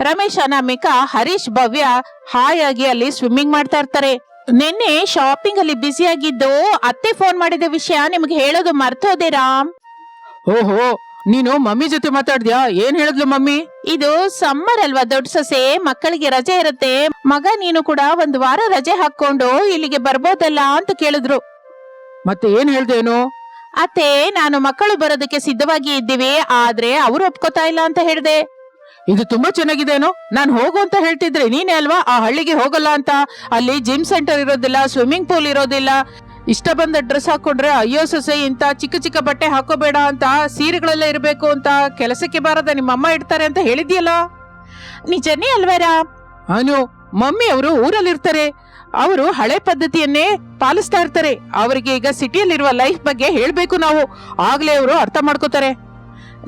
Speaker 1: ರಮೇಶ್ ಅನಾಮಿಕ ಹರೀಶ್ ಭವ್ಯ ಹಾಯಾಗಿ ಅಲ್ಲಿ ಸ್ವಿಮ್ಮಿಂಗ್ ಮಾಡ್ತಾ ಇರ್ತಾರೆ. ನಿನ್ನೆ ಶಾಪಿಂಗ್ ಅಲ್ಲಿ ಬ್ಯುಸಿ ಆಗಿದ್ದು ಅತ್ತೆ ಫೋನ್ ಮಾಡಿದ ವಿಷಯ ನಿಮ್ಗೆ ಹೇಳೋದು ಮರ್ತೋದೆ ರಾಮ್.
Speaker 2: ಓಹೋ, ನೀನು ಮಮ್ಮಿ ಜೊತೆ ಮಾತಾಡ್ದ್ಯಾ? ಏನ್ ಹೇಳಿದ್ಲು ಮಮ್ಮಿ?
Speaker 1: ಇದು ಸಮ್ಮರ್ ಅಲ್ವಾ ದೊಡ್ಡ ಸೊಸೆ, ಮಕ್ಕಳಿಗೆ ರಜೆ ಇರುತ್ತೆ. ಮಗ ನೀನು ಕೂಡ ಒಂದು ವಾರ ರಜೆ ಹಾಕೊಂಡು ಇಲ್ಲಿಗೆ ಬರ್ಬೋದಲ್ಲ ಅಂತ ಕೇಳಿದ್ರು.
Speaker 2: ಮತ್ತೆ ಏನ್ ಹೇಳ್ದೇನು?
Speaker 1: ಅತ್ತೆ, ನಾನು ಮಕ್ಕಳು ಬರೋದಕ್ಕೆ ಸಿದ್ಧವಾಗಿ ಇದ್ದೀವಿ, ಆದ್ರೆ ಅವ್ರು ಒಪ್ಕೋತಾ ಇಲ್ಲ ಅಂತ ಹೇಳ್ದೆ.
Speaker 2: ಇದು ತುಂಬಾ ಚೆನ್ನಾಗಿದೇನೋ. ನಾನ್ ಹೋಗು ಅಂತ ಹೇಳ್ತಿದ್ರೆ ನೀನೇ ಅಲ್ವಾ ಆ ಹಳ್ಳಿಗೆ ಹೋಗಲ್ಲ ಅಂತ. ಅಲ್ಲಿ ಜಿಮ್ ಸೆಂಟರ್ ಇರೋದಿಲ್ಲ, ಸ್ವಿಮ್ಮಿಂಗ್ ಪೂಲ್ ಇರೋದಿಲ್ಲ. ಇಷ್ಟ ಬಂದ ಡ್ರೆಸ್ ಹಾಕೊಂಡ್ರೆ ಅಯ್ಯೋ ಸೊಸೆ ಇಂತ ಚಿಕ್ಕ ಚಿಕ್ಕ ಬಟ್ಟೆ ಹಾಕೋಬೇಡ ಅಂತ, ಸೀರೆಗಳೆಲ್ಲ ಇರ್ಬೇಕು ಅಂತ, ಕೆಲಸಕ್ಕೆ ಬಾರದ ನಿಮ್ಮಮ್ಮ ಇಡ್ತಾರೆ ಅಂತ ಹೇಳಿದ್ಯಲ್ಲ.
Speaker 1: ನಿಜನೇ ಅಲ್ವೇರ?
Speaker 2: ಅನು, ಮಮ್ಮಿ ಅವರು ಊರಲ್ಲಿರ್ತಾರೆ. ಅವರು ಹಳೆ ಪದ್ಧತಿಯನ್ನೇ ಪಾಲಿಸ್ತಾ ಇರ್ತಾರೆ. ಅವರಿಗೆ ಈಗ ಸಿಟಿಯಲ್ಲಿರುವ ಲೈಫ್ ಬಗ್ಗೆ ಹೇಳ್ಬೇಕು ನಾವು, ಆಗ್ಲೇ ಅವರು ಅರ್ಥ ಮಾಡ್ಕೋತಾರೆ.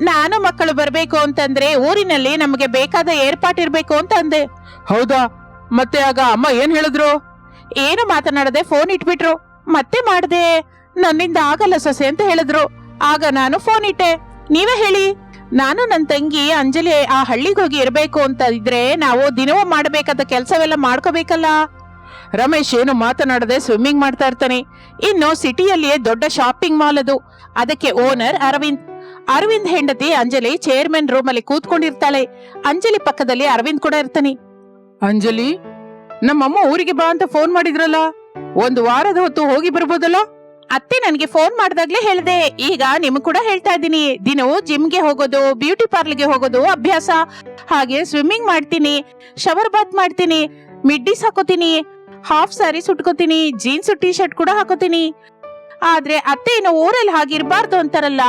Speaker 1: ನಾನು ಮಕ್ಕಳು ಬರ್ಬೇಕು ಅಂತಂದ್ರೆ ಊರಿನಲ್ಲಿ ನಮಗೆ ಬೇಕಾದ ಏರ್ಪಾಟಿರ್ಬೇಕು ಅಂತ ಅಂದೆ.
Speaker 2: ಹೌದಾ? ಮತ್ತೆ ಆಗ ಅಮ್ಮ ಏನ್ ಹೇಳಿದ್ರು?
Speaker 1: ಏನು ಮಾತನಾಡದೆ ಫೋನ್ ಇಟ್ಬಿಟ್ರು. ಮತ್ತೆ ಮಾಡ್ದೆ, ನನ್ನಿಂದ ಆಗಲ್ಲ ಸೊಸೆ ಅಂತ ಹೇಳಿದ್ರು. ಆಗ ನಾನು ಫೋನ್ ಇಟ್ಟೆ. ನೀವೇ ಹೇಳಿ. ನಾನು ನನ್ನ ತಂಗಿ ಅಂಜಲಿ ಆ ಹಳ್ಳಿಗೆ ಹೋಗಿ ಇರ್ಬೇಕು ಅಂತ ಇದ್ರೆ ನಾವು ದಿನವೂ ಮಾಡಬೇಕಾದ ಕೆಲಸವೆಲ್ಲ ಮಾಡ್ಕೋಬೇಕಲ್ಲ.
Speaker 2: ರಮೇಶ್ ಏನು ಮಾತನಾಡದೆ ಸ್ವಿಮ್ಮಿಂಗ್ ಮಾಡ್ತಾ ಇರ್ತಾನೆ.
Speaker 1: ಇನ್ನು ಸಿಟಿಯಲ್ಲಿಯೇ ದೊಡ್ಡ ಶಾಪಿಂಗ್ ಮಾಲ್ ಅದು. ಅದಕ್ಕೆ ಓನರ್ ಅರವಿಂದ್ ಹೆಂಡತಿ ಅಂಜಲಿ ಚೇರ್ಮನ್ ರೂಮ್ ಅಲ್ಲಿ ಕೂತ್ಕೊಂಡಿರ್ತಾಳೆ. ಅಂಜಲಿ ಪಕ್ಕದಲ್ಲಿ ಅರವಿಂದ್ ಕೂಡ ಇರ್ತಾನೆ.
Speaker 2: ಅಂಜಲಿ, ನಮ್ಮಮ್ಮ ಊರಿಗೆ ಬಾ ಅಂತ ಫೋನ್ ಮಾಡಿದ್ರಲ್ಲ, ಒಂದು ವಾರದ ಹೊತ್ತು ಹೋಗಿ ಬರ್ಬೋದಲ್ಲ?
Speaker 1: ಅತ್ತೆ ನನ್ಗೆ ಫೋನ್ ಮಾಡ್ದಾಗ್ಲೇ ಹೇಳ್ದೆ. ಈಗ ನಿಮ್ಗೆ ಕೂಡ ಹೇಳ್ತಾ ಇದ್ದೀನಿ. ದಿನವೂ ಜಿಮ್ಗೆ ಹೋಗೋದು, ಬ್ಯೂಟಿ ಪಾರ್ಲರ್ಗೆ ಹೋಗೋದು ಅಭ್ಯಾಸ. ಹಾಗೆ ಸ್ವಿಮ್ಮಿಂಗ್ ಮಾಡ್ತೀನಿ, ಶವರ್ ಬಾತ್ ಮಾಡ್ತೀನಿ, ಮಿಡ್ಡೀಸ್ ಹಾಕೋತೀನಿ, ಹಾಫ್ ಸ್ಯಾರೀಸ್ ಉಟ್ಕೋತೀನಿ, ಜೀನ್ಸ್ ಟೀ ಶರ್ಟ್ ಕೂಡ ಹಾಕೋತೀನಿ. ಆದ್ರೆ ಅತ್ತೆ ಏನು ಊರಲ್ಲಿ ಹಾಗಿರ್ಬಾರ್ದು ಅಂತಾರಲ್ಲ.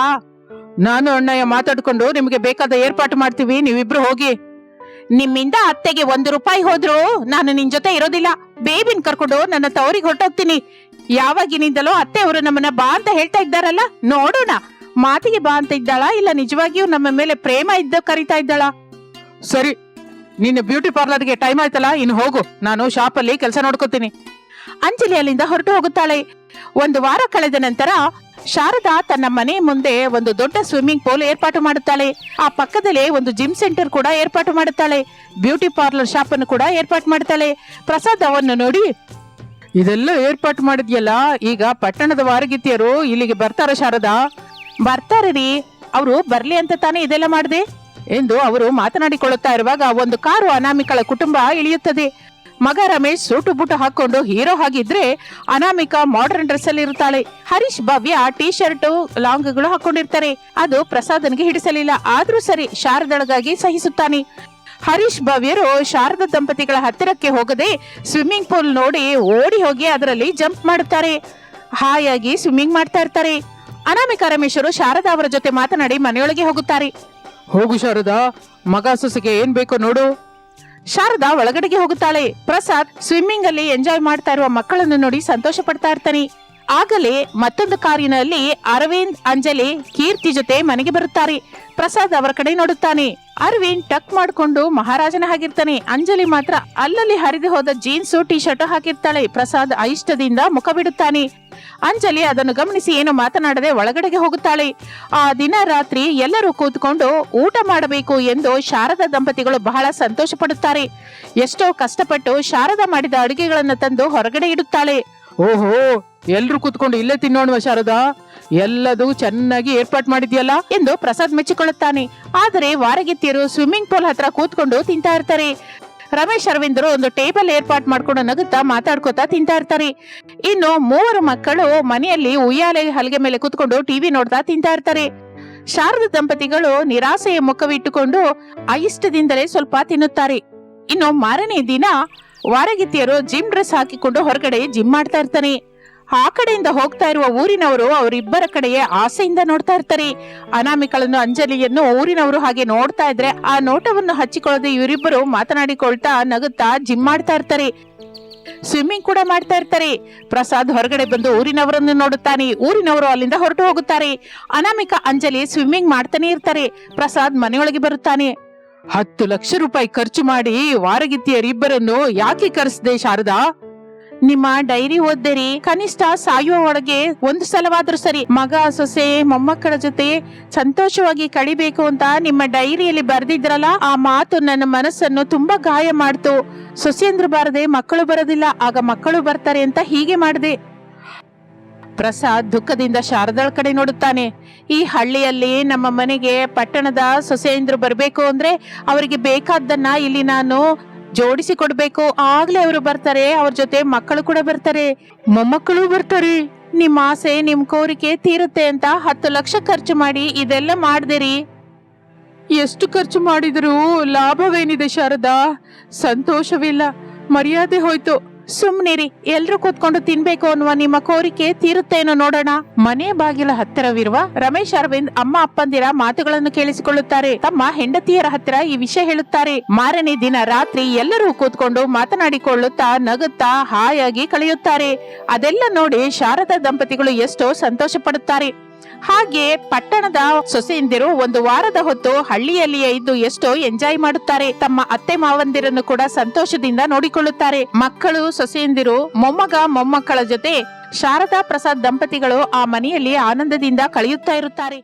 Speaker 2: ನಾನು ಅಣ್ಣಯ್ಯ ಮಾತಾಡ್ಕೊಂಡು ನಿಮ್ಗೆ ಬೇಕಾದ ಏರ್ಪಾಟು ಮಾಡ್ತೀವಿ, ನೀವಿಬ್ರು ಹೋಗಿ.
Speaker 1: ನಿಮ್ಮಿಂದ ಅತ್ತೆಗೆ 1 ರೂಪಾಯಿ ಹೋದ್ರು ನಾನು ನಿನ್ ಜೊತೆ ಇರೋದಿಲ್ಲ. ಬೇಬಿನ್ ಕರ್ಕೊಂಡು ನನ್ನ ತವರಿಗೆ ಹೊರಟೋಗ್ತೀನಿ. ಯಾವಾಗಿನಿಂದಲೂ ಅತ್ತೆ ಅವರು ನಮ್ಮನ್ನ ಬಾ ಅಂತ ಹೇಳ್ತಾ ಇದ್ದಾರಲ್ಲ, ನೋಡೋಣ ಮಾತಿಗೆ ಬಾ ಅಂತ ಇದ್ದಾಳಾ ಇಲ್ಲ ನಿಜವಾಗಿಯೂ ನಮ್ಮ ಮೇಲೆ ಪ್ರೇಮ ಇದ್ದ ಕರಿತಾ ಇದ್ದಾಳಾ?
Speaker 2: ಸರಿ, ನಿನ್ನ ಬ್ಯೂಟಿ ಪಾರ್ಲರ್ಗೆ ಟೈಮ್ ಆಯ್ತಲ್ಲ, ಇನ್ನು ಹೋಗು. ನಾನು ಶಾಪಲ್ಲಿ ಕೆಲಸ ನೋಡ್ಕೋತೀನಿ.
Speaker 1: ಅಂಜಲಿ ಅಲ್ಲಿಂದ ಹೊರಟು ಹೋಗುತ್ತಾಳೆ. ಒಂದು ವಾರ ಕಳೆದ ನಂತರ ಶಾರದಾ ತನ್ನ ಮನೆ ಮುಂದೆ ಒಂದು ದೊಡ್ಡ ಸ್ವಿಮ್ಮಿಂಗ್ ಪೂಲ್ ಏರ್ಪಾಟು ಮಾಡುತ್ತಾಳೆ. ಆ ಪಕ್ಕದಲ್ಲೇ ಒಂದು ಜಿಮ್ ಸೆಂಟರ್ ಕೂಡ ಏರ್ಪಾಟು ಮಾಡುತ್ತಾಳೆ. ಬ್ಯೂಟಿ ಪಾರ್ಲರ್ ಶಾಪ್ ಅನ್ನು ಕೂಡ ಏರ್ಪಾಟು ಮಾಡ್ತಾಳೆ. ಪ್ರಸಾದ್ ಅವನ್ನು ನೋಡಿ,
Speaker 2: ಇದೆಲ್ಲ ಏರ್ಪಾಟ್ ಮಾಡಿದ್ಯಲ್ಲ, ಈಗ ಪಟ್ಟಣದ ವಾರಗಿತ್ತಿಯರು ಇಲ್ಲಿಗೆ ಬರ್ತಾರ ಶಾರದಾ?
Speaker 1: ಬರ್ತಾರೆ ರೀ, ಅವರು ಬರ್ಲಿ ಅಂತ ತಾನೇ ಇದೆಲ್ಲ ಮಾಡಿದೆ
Speaker 2: ಎಂದು ಅವರು ಮಾತನಾಡಿಕೊಳ್ಳುತ್ತಾ ಇರುವಾಗ ಒಂದು ಕಾರು ಅನಾಮಿಕಳ ಕುಟುಂಬ ಇಳಿಯುತ್ತದೆ.
Speaker 1: ಮಗ ರಮೇಶ್ ಸೂಟು ಬೂಟು ಹಾಕೊಂಡು ಹೀರೋ ಹಾಗಿದ್ರೆ ಅನಾಮಿಕಾ ಮಾಡರ್ನ್ ಡ್ರೆಸ್ ಅಲ್ಲಿ ಇರ್ತಾಳೆ. ಹರೀಶ್ ಭವ್ಯ ಟೀ ಶರ್ಟ್ ಲಾಂಗ್ಗಳು ಹಾಕೊಂಡಿರ್ತಾರೆ. ಅದು ಪ್ರಸಾದನ್ಗೆ ಹಿಡಿಸಲಿಲ್ಲ. ಆದ್ರೂ ಸರಿ, ಶಾರದಳಗಾಗಿ ಸಹಿಸುತ್ತಾನೆ. ಹರೀಶ್ ಭವ್ಯರು ಶಾರದಾ ದಂಪತಿಗಳ ಹತ್ತಿರಕ್ಕೆ ಹೋಗದೆ ಸ್ವಿಮ್ಮಿಂಗ್ ಪೂಲ್ ನೋಡಿ ಓಡಿ ಹೋಗಿ ಅದರಲ್ಲಿ ಜಂಪ್ ಮಾಡುತ್ತಾರೆ. ಹಾಯಾಗಿ ಸ್ವಿಮ್ಮಿಂಗ್ ಮಾಡ್ತಾ ಇರ್ತಾರೆ. ಅನಾಮಿಕಾ ರಮೇಶರು ಶಾರದಾ ಅವರ ಜೊತೆ ಮಾತನಾಡಿ ಮನೆಯೊಳಗೆ ಹೋಗುತ್ತಾರೆ.
Speaker 2: ಹೋಗು ಶಾರದಾ, ಮಗ ಸೊಸೆಗೆ ಏನ್ ಬೇಕೋ ನೋಡು.
Speaker 1: ಶಾರದಾ ಒಳಗಡೆಗೆ ಹೋಗುತ್ತಾಳೆ. ಪ್ರಸಾದ್ ಸ್ವಿಮ್ಮಿಂಗ್ ಅಲ್ಲಿ ಎಂಜಾಯ್ ಮಾಡ್ತಾ ಇರುವ ಮಕ್ಕಳನ್ನು ನೋಡಿ ಸಂತೋಷ ಪಡ್ತಾ ಇರ್ತಾನೆ. ಆಗಲೇ ಮತ್ತೊಂದು ಕಾರಿನಲ್ಲಿ ಅರವಿಂದ್, ಅಂಜಲಿ, ಕೀರ್ತಿ ಜೊತೆ ಮನೆಗೆ ಬರುತ್ತಾರೆ. ಪ್ರಸಾದ್ ಅವರ ಕಡೆ ನೋಡುತ್ತಾನೆ. ಅರವಿಂದ್ ಟಕ್ ಮಾಡಿಕೊಂಡು ಮಹಾರಾಜನ ಹಾಗಿರ್ತಾನೆ. ಅಂಜಲಿ ಮಾತ್ರ ಅಲ್ಲಲ್ಲಿ ಹರಿದು ಹೋದ ಜೀನ್ಸ್ ಟೀ ಶರ್ಟ್ ಹಾಕಿರ್ತಾಳೆ. ಪ್ರಸಾದ್ అయిಷ್ಟದಿಂದ ಮುಖ ಬಿಡುತ್ತಾನೆ. ಅಂಜಲಿ ಅದನ್ನು ಗಮನಿಸಿ ಏನು ಮಾತನಾಡದೆ ಒಳಗಡೆಗೆ ಹೋಗುತ್ತಾಳೆ. ಆ ದಿನ ರಾತ್ರಿ ಎಲ್ಲರೂ ಕೂತ್ಕೊಂಡು ಊಟ ಮಾಡಬೇಕು ಎಂದು ಶಾರದಾ ದಂಪತಿಗಳು ಬಹಳ ಸಂತೋಷ ಪಡುತ್ತಾರೆ. ಎಷ್ಟೋ ಕಷ್ಟಪಟ್ಟು ಶಾರದಾ ಮಾಡಿದ ಅಡುಗೆಗಳನ್ನು ತಂದು ಹೊರಗಡೆ ಇಡುತ್ತಾಳೆ.
Speaker 2: ಓಹೋ, ಎಲ್ರು ಕೂತ್ಕೊಂಡು ಇಲ್ಲೇ ತಿನ್ನೋಣ ಶಾರದಾ, ಎಲ್ಲದೂ ಚೆನ್ನಾಗಿ ಏರ್ಪಾಟ್ ಮಾಡಿದ್ಯಲ್ಲ
Speaker 1: ಎಂದು ಪ್ರಸಾದ್ ಮೆಚ್ಚಿಕೊಳ್ಳುತ್ತಾನೆ. ಆದರೆ ವಾರಗಿತ್ತಿಯರು ಸ್ವಿಮ್ಮಿಂಗ್ ಪೂಲ್ ಹತ್ರ ಕೂತ್ಕೊಂಡು ತಿಂತಾ ಇರ್ತಾರೆ. ರಮೇಶ್ ಅರವಿಂದರು ಒಂದು ಟೇಬಲ್ ಏರ್ಪಾಟ್ ಮಾಡ್ಕೊಂಡು ನಗುತ್ತಾ ಮಾತಾಡ್ಕೋತಾ ತಿಂತಾ ಇರ್ತಾರೆ. ಇನ್ನು 3 ಮಕ್ಕಳು ಮನೆಯಲ್ಲಿ ಉಯ್ಯಾಲೆ ಹಲಗೆ ಮೇಲೆ ಕೂತ್ಕೊಂಡು ಟಿವಿ ನೋಡ್ತಾ ತಿಂತಾ ಇರ್ತಾರೆ. ಶಾರದಾ ದಂಪತಿಗಳು ನಿರಾಸೆಯ ಮುಖವಿಟ್ಟುಕೊಂಡು అయిಷ್ಟದಿಂದಲೇ ಸ್ವಲ್ಪ ತಿನ್ನುತ್ತಾರೆ. ಇನ್ನು ಮಾರನೇ ದಿನ ವಾರಗಿತ್ತಿಯರು ಜಿಮ್ ಡ್ರೆಸ್ ಹಾಕಿಕೊಂಡು ಹೊರಗಡೆ ಜಿಮ್ ಮಾಡ್ತಾ ಇರ್ತಾನೆ. ಆ ಕಡೆಯಿಂದ ಹೋಗ್ತಾ ಇರುವ ಊರಿನವರು ಅವರಿಬ್ಬರ ಕಡೆಯೇ ಆಸೆಯಿಂದ ನೋಡ್ತಾ ಇರ್ತಾರೆ. ಅನಾಮಿಕಳನ್ನು, ಅಂಜಲಿಯನ್ನು ಊರಿನವರು ಹಾಗೆ ನೋಡ್ತಾ ಇದ್ರೆ ಆ ನೋಟವನ್ನು ಹಚ್ಚಿಕೊಳ್ಳದೆ ಇವರಿಬ್ಬರು ಮಾತನಾಡಿಕೊಳ್ತಾ ನಗುತ್ತಾ ಜಿಮ್ ಮಾಡ್ತಾ ಇರ್ತಾರೆ. ಸ್ವಿಮ್ಮಿಂಗ್ ಕೂಡ ಮಾಡ್ತಾ ಇರ್ತಾರೆ. ಪ್ರಸಾದ್ ಹೊರಗಡೆ ಬಂದು ಊರಿನವರನ್ನು ನೋಡುತ್ತಾನೆ. ಊರಿನವರು ಅಲ್ಲಿಂದ ಹೊರಟು ಹೋಗುತ್ತಾರೆ. ಅನಾಮಿಕಾ, ಅಂಜಲಿ ಸ್ವಿಮ್ಮಿಂಗ್ ಮಾಡ್ತಾನೆ ಇರ್ತಾರೆ. ಪ್ರಸಾದ್ ಮನೆಯೊಳಗೆ ಬರುತ್ತಾನೆ.
Speaker 2: 10 ಲಕ್ಷ ರೂಪಾಯಿ ಖರ್ಚು ಮಾಡಿ ವಾರಗಿತ್ತಿಯರಿಬ್ಬರನ್ನು ಯಾಕೆ ಕರೆಸ್ದೆ ಶಾರದಾ?
Speaker 1: ನಿಮ್ಮ ಡೈರಿ ಓದ್ದರಿ, ಕನಿಷ್ಠ ಸಾಯುವ ಒಳಗೆ ಒಂದು ಸಲವಾದ್ರೂ ಸರಿ ಮಗ, ಸೊಸೆ, ಮೊಮ್ಮಕ್ಕಳ ಜೊತೆ ಸಂತೋಷವಾಗಿ ಕಳಿಬೇಕು ಅಂತ ನಿಮ್ಮ ಡೈರಿಯಲ್ಲಿ ಬರೆದಿದ್ರಲ್ಲ, ಆ ಮಾತು ನನ್ನ ಮನಸ್ಸನ್ನು ತುಂಬಾ ಗಾಯ ಮಾಡ್ತು. ಸೊಸೆಯಂದ್ರು ಬಾರದೆ ಮಕ್ಕಳು ಬರೋದಿಲ್ಲ, ಆಗ ಮಕ್ಕಳು ಬರ್ತಾರೆ ಅಂತ ಹೀಗೆ ಮಾಡಿದೆ. ಪ್ರಸಾದ್ ದುಃಖದಿಂದ ಶಾರದಾಳ ಕಡೆ ನೋಡುತ್ತಾನೆ. ಈ ಹಳ್ಳಿಯಲ್ಲಿ ನಮ್ಮ ಮನೆಗೆ ಪಟ್ಟಣದ ಸೊಸೆಯಂದ್ರು ಬರ್ಬೇಕು ಅಂದ್ರೆ ಅವರಿಗೆ ಬೇಕಾದ್ದನ್ನ ಇಲ್ಲಿ ನಾನು ಜೋಡಿಸಿ ಕೊಡ್ಬೇಕು. ಆಗ್ಲೇ ಅವರು ಬರ್ತಾರೆ, ಅವ್ರ ಜೊತೆ ಮಕ್ಕಳು ಕೂಡ ಬರ್ತಾರೆ, ಮೊಮ್ಮಕ್ಕಳು ಬರ್ತಾರೆ. ನಿಮ್ ಆಸೆ, ನಿಮ್ ಕೋರಿಕೆ ತೀರುತ್ತೆ ಅಂತ 10 ಲಕ್ಷ ಖರ್ಚು ಮಾಡಿ ಇದೆಲ್ಲ ಮಾಡ್ದಿರಿ.
Speaker 2: ಎಷ್ಟು ಖರ್ಚು ಮಾಡಿದರೂ ಲಾಭವೇನಿದೆ ಶಾರದಾ? ಸಂತೋಷವಿಲ್ಲ, ಮರ್ಯಾದೆ ಹೋಯ್ತು.
Speaker 1: ಸುಮ್ನಿರಿ, ಎಲ್ರು ಕೂತ್ಕೊಂಡು ತಿನ್ಬೇಕು ಅನ್ನುವ ನಿಮ್ಮ ಕೋರಿಕೆ ತೀರುತ್ತೇನೋ ನೋಡೋಣ. ಮನೆ ಬಾಗಿಲ ಹತ್ತಿರವಿರುವ ರಮೇಶ್ ಅರವಿಂದ್ ಅಮ್ಮ ಅಪ್ಪಂದಿರ ಮಾತುಗಳನ್ನು ಕೇಳಿಸಿಕೊಳ್ಳುತ್ತಾರೆ. ತಮ್ಮ ಹೆಂಡತಿಯರ ಹತ್ತಿರ ಈ ವಿಷಯ ಹೇಳುತ್ತಾರೆ. ಮಾರನೇ ದಿನ ರಾತ್ರಿ ಎಲ್ಲರೂ ಕೂತ್ಕೊಂಡು ಮಾತನಾಡಿಕೊಳ್ಳುತ್ತಾ ನಗುತ್ತಾ ಹಾಯಾಗಿ ಕಳೆಯುತ್ತಾರೆ. ಅದೆಲ್ಲ ನೋಡಿ ಶಾರದಾ ದಂಪತಿಗಳು ಎಷ್ಟೋ ಸಂತೋಷ ಪಡುತ್ತಾರೆ. ಹಾಗೆ ಪಟ್ಟಣದ ಸೊಸೆಯಂದಿರು ಒಂದು ವಾರದ ಹೊತ್ತು ಹಳ್ಳಿಯಲ್ಲಿಯೇ ಇದ್ದು ಎಷ್ಟೋ ಎಂಜಾಯ್ ಮಾಡುತ್ತಾರೆ. ತಮ್ಮ ಅತ್ತೆ ಮಾವಂದಿರನ್ನು ಕೂಡ ಸಂತೋಷದಿಂದ ನೋಡಿಕೊಳ್ಳುತ್ತಾರೆ. ಮಕ್ಕಳು, ಸೊಸೆಯಂದಿರು, ಮೊಮ್ಮಗ, ಮೊಮ್ಮಕ್ಕಳ ಜೊತೆ ಶಾರದಾ ಪ್ರಸಾದ್ ದಂಪತಿಗಳು ಆ ಮನೆಯಲ್ಲಿ ಆನಂದದಿಂದ ಕಳೆಯುತ್ತಾ ಇರುತ್ತಾರೆ.